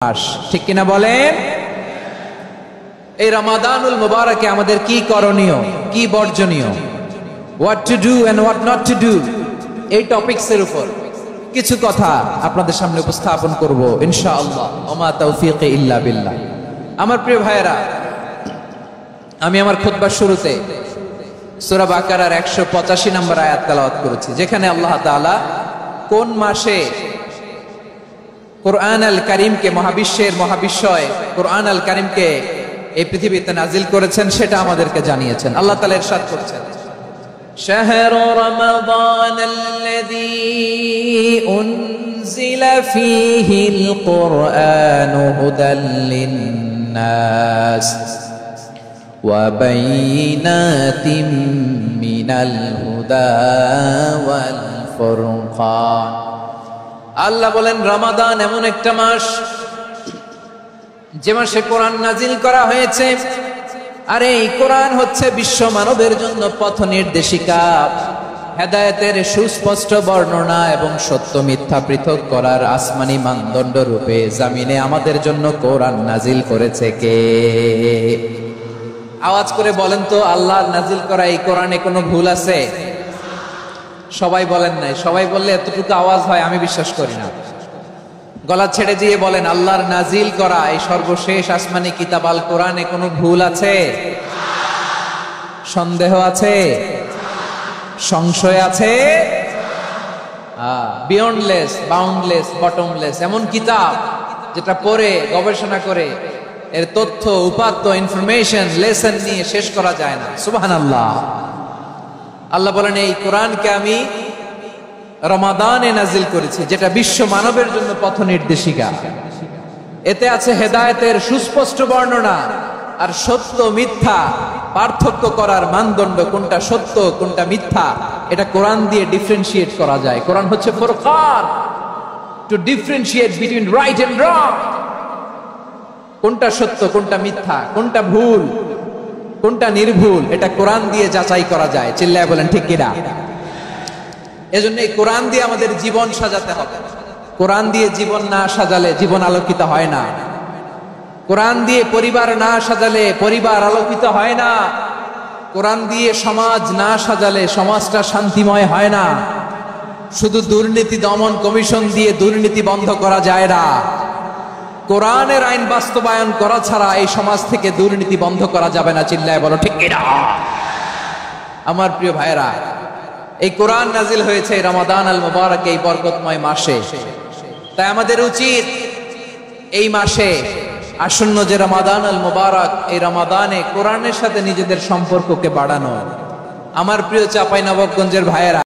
মাস, ঠিক কিনা বলেন? এই রমাদানুল মুবারকে আমাদের কি করণীয়, কি বর্জনীয়, what to do and what not to do, এই টপিকসের উপর কিছু কথা আপনাদের সামনে উপস্থাপন করব ইনশাআল্লাহ। ওমা তাওফীকি ইল্লা বিল্লাহ। আমার প্রিয় ভাইয়েরা, আমি আমার খুতবার শুরুতে সূরা বাকারার 185 নম্বর আয়াত তেলাওয়াত করেছি, যেখানে আল্লাহ তাআলা কোন মাসে কুরআন আল কারীমকে, মহাবিশ্বের মহাবিশ্বয় কুরআন আল কারীমকে এই পৃথিবীতে নাজিল করেছেন সেটা আমাদেরকে জানিয়েছেন। আল্লাহ তাআলা ইরশাদ করছেন, শাহরু রমাদানাল্লাযী উনজিলা ফীহিল কুরআনু হুদাল লিন্নাস ওয়া বাইয়িনাতিম মিনাল হুদা ওয়াল ফুরকান। আল্লাহ বলেন, রমাদান এমন একটা মাস যে মাসে কোরআন নাজিল করা হয়েছে, আর এই কোরআন হচ্ছে বিশ্ব মানবের জন্য পথ নির্দেশিকা, হেদায়েতের সুস্পষ্ট বর্ণনা এবং সত্য মিথ্যা পৃথক করার আসমানি মানদণ্ড রূপে জামিনে আমাদের জন্য কোরআন নাজিল করেছে কে? আওয়াজ করে বলেন তো, আল্লাহর নাজিল করা এই কোরআনে কোনো ভুল আছে? সবাই বলেন নাই। সবাই বললে এতটুকু আওয়াজ হয় আমি বিশ্বাস করি না। গলা ছেড়ে দিয়ে বলেন, আল্লাহর নাজিল করা এই সর্বশেষ আসমানি কিতাব আল কোরআনে কোনো ভুল আছে? সন্দেহ আছে? সংশয় আছে? বিয়ন্ডলেস, বাউন্ডলেস, বটমলেস এমন কিতাব যেটা পড়ে গবেষণা করে এর তথ্য, উপাত্ত, ইনফরমেশন, লেসন নিয়ে শেষ করা যায় না। সুবহানাল্লাহ। আল্লাহ বলেন, এই কোরআনকে আমি রমাদানে নাজিল করেছি, যেটা বিশ্ব মানবের জন্য পথ নির্দেশিকা। এতে আছে হেদায়েতের সুস্পষ্ট বর্ণনা, আর সত্য মিথ্যা পার্থক্য করার মানদণ্ড, কোনটা সত্য কোনটা মিথ্যা এটা কোরআন দিয়ে ডিফারেন্সিয়েট করা যায়। কোরআন হচ্ছে ফুরকান, to differentiate between right and wrong. কোনটা সত্য, কোনটা মিথ্যা, কোনটা ভুল, কোনটা নির্ভুল, এটা কোরআন দিয়ে যাচাই করা যায়। চিল্লায় বলেন ঠিক কিনা? এজন্য এই কোরআন দিয়ে আমাদের জীবন সাজাতে হবে। কোরআন দিয়ে জীবন না সাজালে জীবন আলোকিত হয় না। কোরআন দিয়ে পরিবার না সাজালে পরিবার আলোকিত হয় না। কোরআন দিয়ে সমাজ না সাজালে সমাজটা শান্তিময় হয় না। শুধু দুর্নীতি দমন কমিশন দিয়ে দুর্নীতি বন্ধ করা যায় না। কোরআনের আইন বাস্তবায়ন করা ছাড়া এই সমাজ থেকে দুর্নীতি বন্ধ করা যাবে না। চিল্লায় বলো ঠিক কিনা? আমার প্রিয় ভাইরা, এই কোরআন নাজিল হয়েছে রমাদান আল মুবারক, এই বরকতময় মাসে। তাই আমাদের উচিত এই মাসে আসন্ন যে রমাদান আল মুবারক, এই রমাদানে কোরআনের সাথে নিজেদের সম্পর্ককে বাড়ানো। আমার প্রিয় চাঁপাইনবাবগঞ্জের ভাইয়েরা,